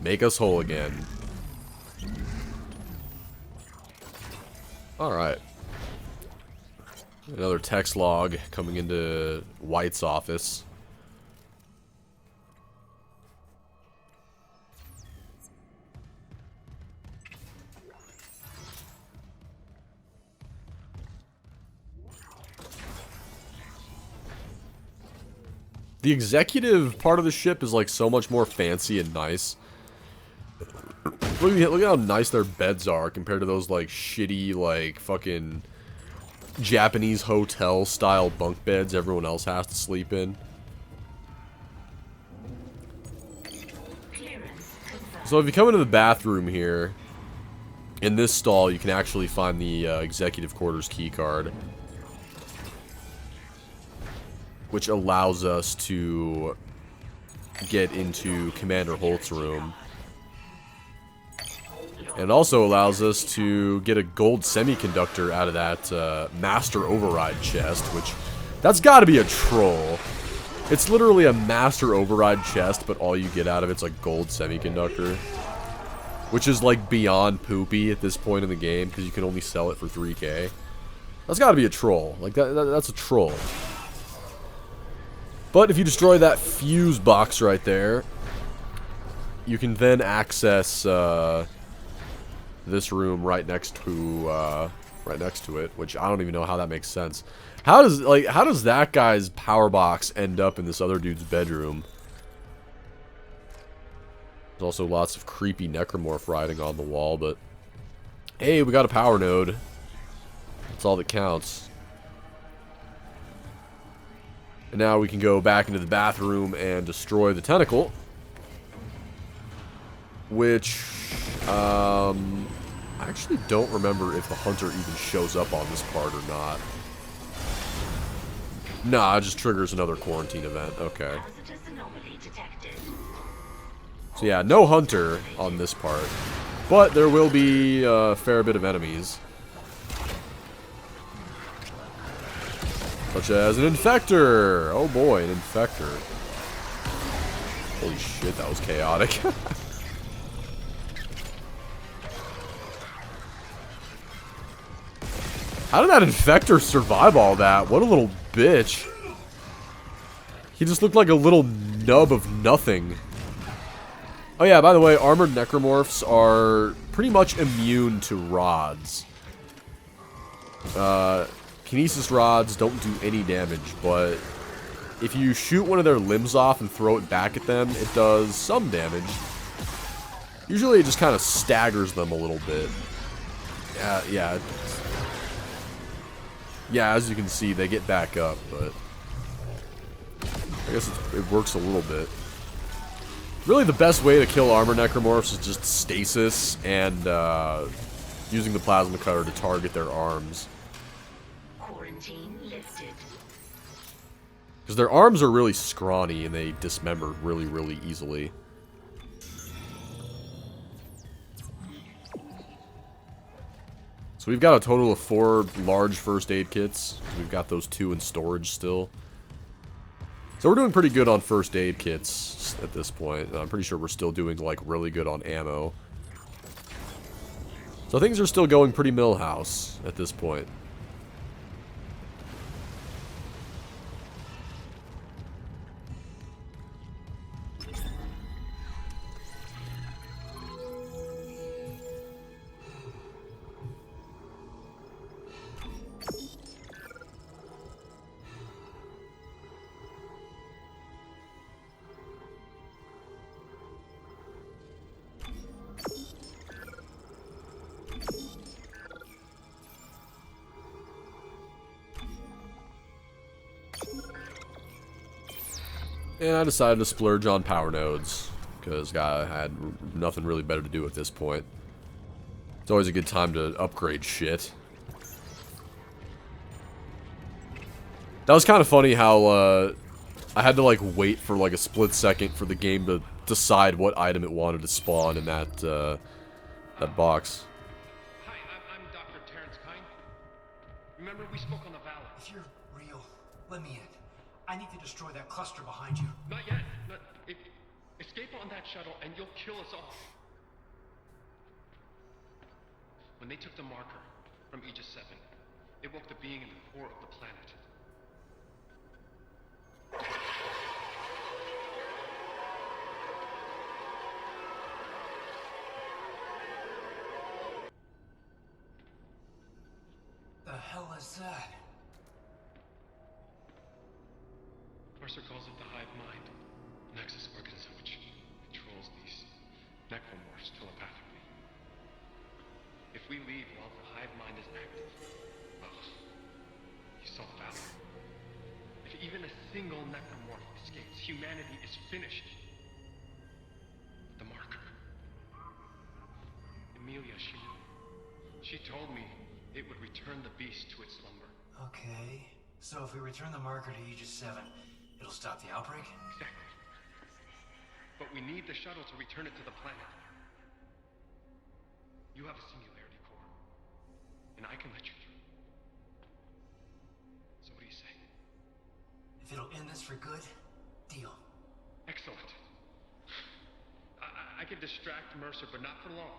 Make us whole again. Alright. Another text log coming into White's office. The executive part of the ship is like so much more fancy and nice. Look at how nice their beds are compared to those like shitty like fucking Japanese hotel style bunk beds everyone else has to sleep in. So if you come into the bathroom here, in this stall you can actually find the executive quarters key card, which allows us to get into Commander Holt's room. And also allows us to get a gold semiconductor out of that master override chest, which, that's gotta be a troll. It's literally a master override chest, but all you get out of it's a gold semiconductor. Which is like beyond poopy at this point in the game, because you can only sell it for 3K. That's gotta be a troll. Like, that's a troll. But if you destroy that fuse box right there, you can then access this room right next to it, which I don't even know how that makes sense. How does that guy's power box end up in this other dude's bedroom? There's also lots of creepy necromorph writing on the wall, but hey, we got a power node. That's all that counts. And now we can go back into the bathroom and destroy the tentacle, which I actually don't remember if the hunter even shows up on this part or not. Nah, it just triggers another quarantine event. Okay. So yeah, no hunter on this part. But there will be a fair bit of enemies. Such as an infector! Oh boy, an infector. Holy shit, that was chaotic. How did that infector survive all that? What a little bitch. He just looked like a little nub of nothing. Oh yeah, by the way, armored necromorphs are pretty much immune to rods. Kinesis rods don't do any damage, but if you shoot one of their limbs off and throw it back at them, it does some damage. Usually it just kind of staggers them a little bit. Yeah. Yeah, as you can see, they get back up, but I guess it works a little bit. Really, the best way to kill armor necromorphs is just stasis and using the plasma cutter to target their arms. Quarantine lifted. Because their arms are really scrawny and they dismember really, really easily. So we've got a total of 4 large first aid kits. We've got those 2 in storage still. So we're doing pretty good on first aid kits at this point. I'm pretty sure we're still doing like really good on ammo. So things are still going pretty Millhouse at this point. And I decided to splurge on power nodes, because I had nothing really better to do at this point. It's always a good time to upgrade shit. That was kind of funny how I had to like wait for like a split second for the game to decide what item it wanted to spawn in that that box. Hi, I'm Dr. Terrence Kine. Remember we spoke on the Valor? If you're real, let me in. I need to destroy that cluster behind you. Not yet. Escape on that shuttle and you'll kill us all. When they took the marker from Aegis 7, it woke the being in the core of the planet. The hell is that? Mercer calls it the hive mind, nexus organism which controls these necromorphs telepathically. If we leave while the hive mind is active, well, you saw the Valor. If even a single necromorph escapes, humanity is finished. The marker. Emilia, she knew. She told me it would return the beast to its slumber. Okay, so if we return the marker to Aegis 7, it'll stop the outbreak? Exactly. But we need the shuttle to return it to the planet. You have a Singularity Core, and I can let you through. So what do you say? If it'll end this for good, deal. Excellent. I can distract Mercer, but not for long.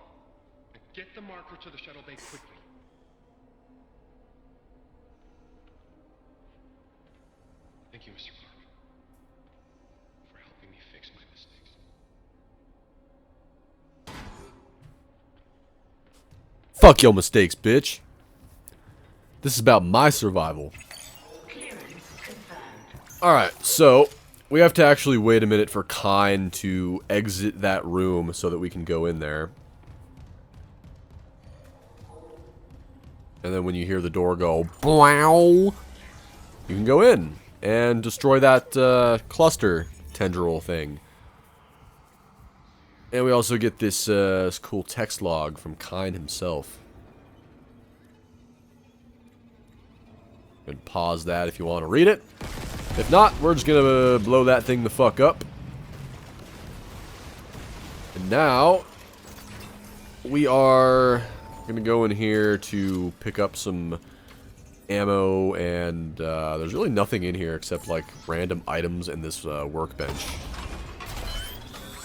Get the marker to the shuttle bay quickly. Thank you, Mr. Clark, for helping me fix my mistakes. Fuck your mistakes, bitch. This is about my survival. Alright, so we have to actually wait a minute for Kine to exit that room so that we can go in there. And then when you hear the door go, blow, you can go in and destroy that cluster tendril thing. And we also get this cool text log from Kine himself. And pause that if you want to read it. If not, we're just gonna blow that thing the fuck up. And now we are gonna go in here to pick up some ammo, and there's really nothing in here except like random items in this workbench.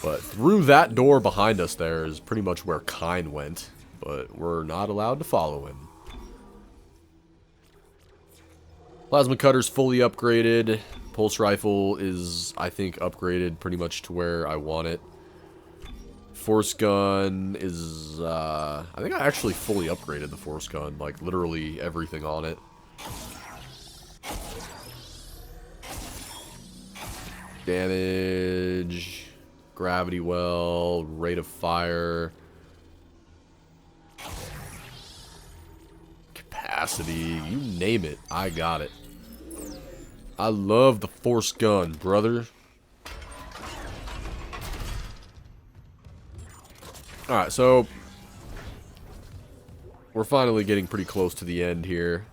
But through that door behind us there is pretty much where Kine went, but we're not allowed to follow him. Plasma cutter's fully upgraded. Pulse rifle is, I think, upgraded pretty much to where I want it. Force gun is, I think I actually fully upgraded the force gun, like literally everything on it. Damage, gravity well, rate of fire, capacity, you name it, I got it. I love the force gun, brother. Alright, so we're finally getting pretty close to the end here.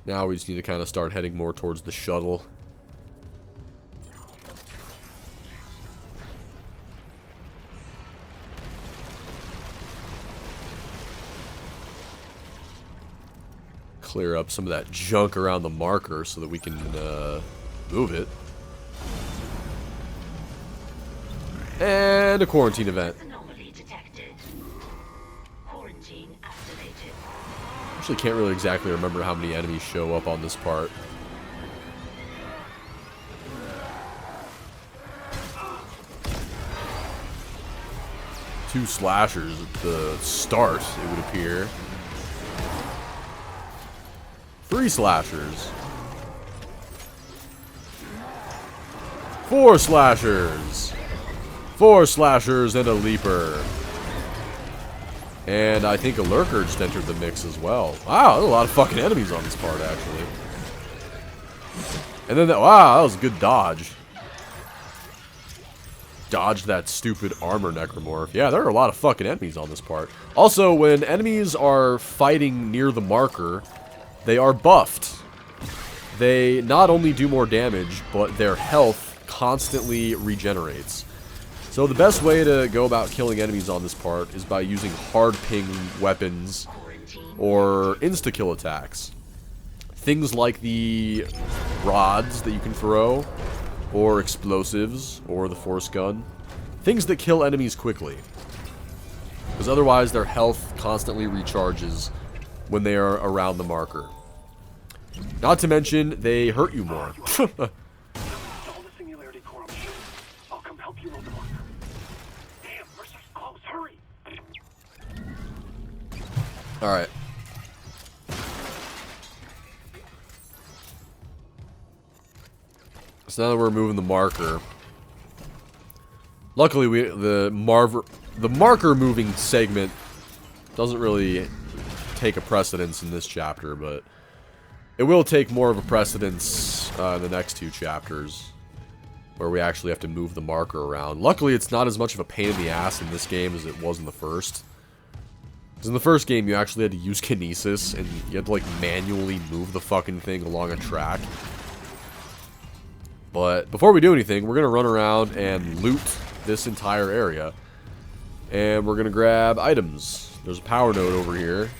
Now we just need to kind of start heading more towards the shuttle. Clear up some of that junk around the marker so that we can move it. And a quarantine event. Anomaly detected. Quarantine activated. Actually can't really exactly remember how many enemies show up on this part. Two slashers at the start, it would appear. 3 slashers. 4 slashers. 4 slashers and a leaper. And I think a lurker just entered the mix as well. Wow, there's a lot of fucking enemies on this part, actually. And then, wow, that was a good dodge. Dodged that stupid armor necromorph. Yeah, there are a lot of fucking enemies on this part. Also, when enemies are fighting near the marker, they are buffed. They not only do more damage, but their health constantly regenerates. So the best way to go about killing enemies on this part is by using hard ping weapons or insta-kill attacks. Things like the rods that you can throw, or explosives, or the force gun. Things that kill enemies quickly. Because otherwise their health constantly recharges when they are around the marker. Not to mention, they hurt you more. Install the Singularity Core. I'll come help you load the marker. Damn, Mercer's close. Hurry! Alright. So now that we're moving the marker, luckily the marker moving segment doesn't really take a precedence in this chapter, but it will take more of a precedence in the next 2 chapters, where we actually have to move the marker around. Luckily, it's not as much of a pain in the ass in this game as it was in the first. Because in the first game, you actually had to use kinesis, and you had to, like, manually move the fucking thing along a track. But before we do anything, we're going to run around and loot this entire area. And we're going to grab items. There's a power node over here.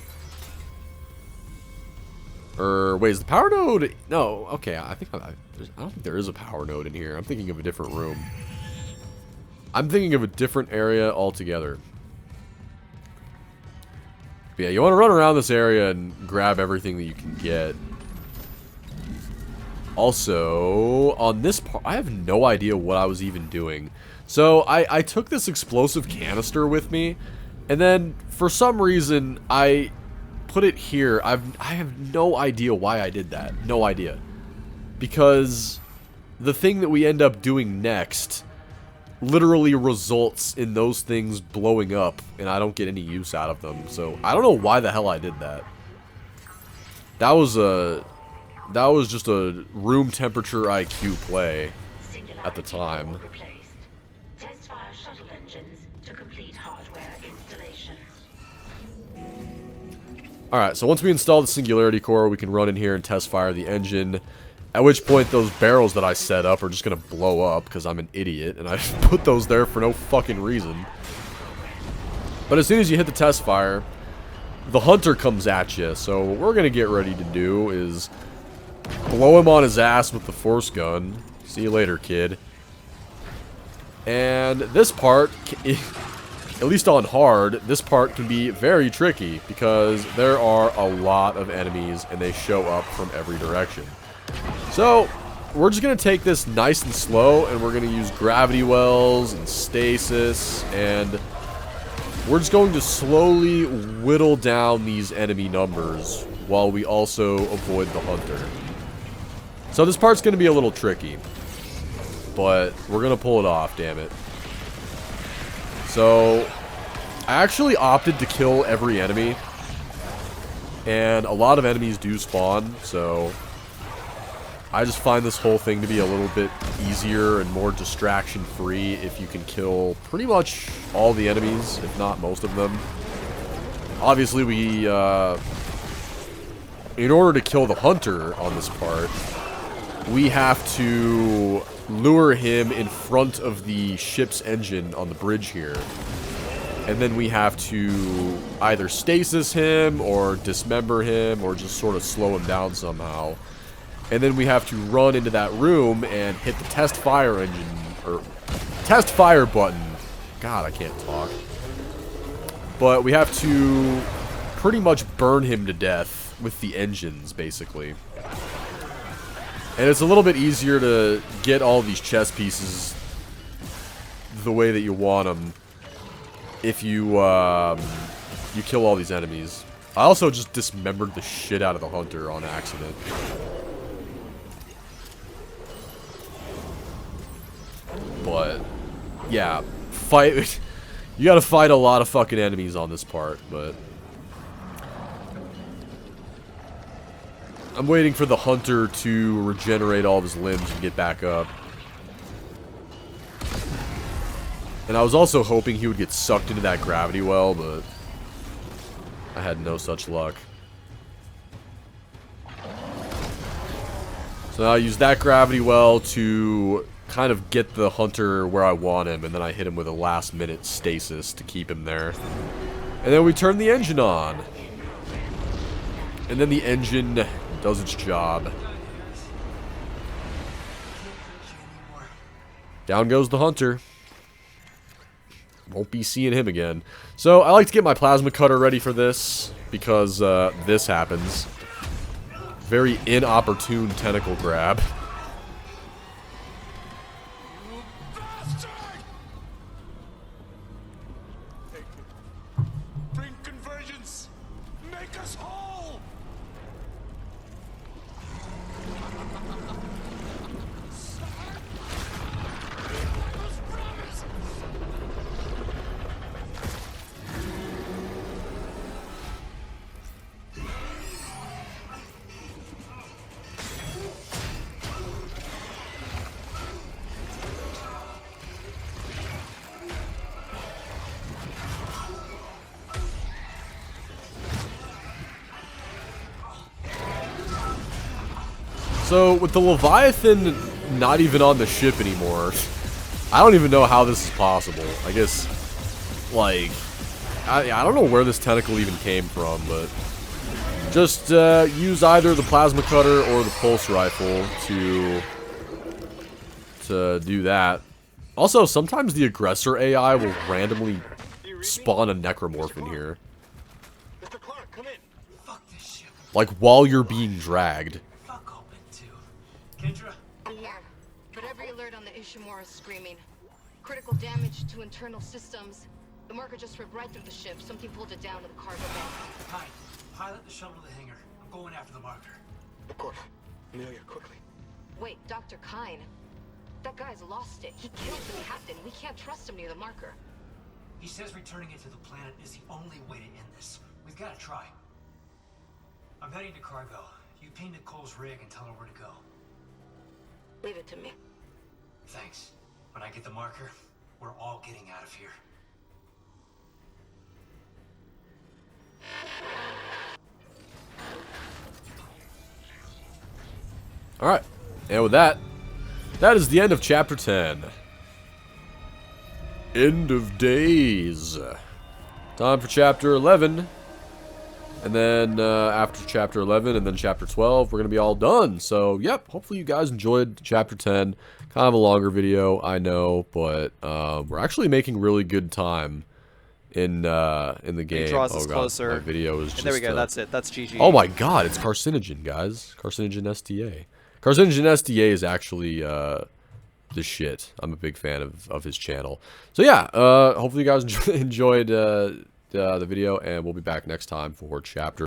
Or, wait, is the power node... No, okay, I don't think there is a power node in here. I'm thinking of a different room. I'm thinking of a different area altogether. But yeah, you want to run around this area and grab everything that you can get. Also, on this part, I have no idea what I was even doing. So, I took this explosive canister with me, and then, for some reason, I put it here. I have no idea why I did that. No idea. Because the thing that we end up doing next literally results in those things blowing up, and I don't get any use out of them. So, I don't know why the hell I did that. That was just a room temperature IQ play at the time. Test fire shuttle engines to complete hardware installation. Alright, so once we install the Singularity Core, we can run in here and test fire the engine. At which point, those barrels that I set up are just going to blow up, because I'm an idiot, and I put those there for no fucking reason. But as soon as you hit the test fire, the hunter comes at you, so what we're going to get ready to do is blow him on his ass with the force gun. See you later, kid. And this part, at least on hard, this part can be very tricky because there are a lot of enemies and they show up from every direction. So, we're just going to take this nice and slow, and we're going to use gravity wells and stasis, and we're just going to slowly whittle down these enemy numbers while we also avoid the hunter. So this part's going to be a little tricky, but we're going to pull it off, damn it. So, I actually opted to kill every enemy And a lot of enemies do spawn, so I just find this whole thing to be a little bit easier and more distraction-free if you can kill pretty much all the enemies, if not most of them. Obviously, we, in order to kill the hunter on this part, we have to lure him in front of the ship's engine on the bridge here. And then we have to either stasis him, or dismember him, or just sort of slow him down somehow. And then we have to run into that room and hit the test fire engine, or test fire button. God, I can't talk. But we have to pretty much burn him to death with the engines, basically. And it's a little bit easier to get all these chess pieces the way that you want them if you, you kill all these enemies. I also just dismembered the shit out of the hunter on accident. But, yeah, fight. You gotta fight a lot of fucking enemies on this part, but I'm waiting for the hunter to regenerate all of his limbs and get back up. And I was also hoping he would get sucked into that gravity well, but I had no such luck. So now I use that gravity well to kind of get the hunter where I want him, and then I hit him with a last-minute stasis to keep him there. And then we turn the engine on. And then the engine does its job. Down goes the hunter. Won't be seeing him again. So, I like to get my plasma cutter ready for this, because this happens. Very inopportune tentacle grab. Bring convergence! Make us whole! So, with the Leviathan not even on the ship anymore, I don't even know how this is possible. I guess, like, I don't know where this tentacle even came from, but just use either the plasma cutter or the pulse rifle to do that. Also, sometimes the aggressor AI will randomly spawn a necromorph in here. Mr. Clark, come in. Fuck this shit. Like, while you're being dragged. Kendra? I'm here, but every alert on the Ishimura is screaming. Critical damage to internal systems. The marker just ripped right through the ship. Something pulled it down to the cargo bay. Hi. Pilot the shuttle to the hangar. I'm going after the marker. Of course. Amelia, quickly. Wait, Dr. Kine. That guy's lost it. He killed the captain. We can't trust him near the marker. He says returning it to the planet is the only way to end this. We've got to try. I'm heading to cargo. You ping Nicole's rig and tell her where to go. Leave it to me. Thanks. When I get the marker, we're all getting out of here. Alright, and with that, that is the end of Chapter 10. End of days. Time for Chapter 11. And then after Chapter 11 and then Chapter 12, we're going to be all done. So, yep, hopefully you guys enjoyed Chapter 10. Kind of a longer video, I know, but we're actually making really good time in the game. It draws oh us god, closer. my video is just... And there we go, that's it. That's GG. Oh my god, it's Carcinogen, guys. Carcinogen SDA. Carcinogen SDA is actually the shit. I'm a big fan of his channel. So yeah, hopefully you guys enjoyed the video, and we'll be back next time for Chapter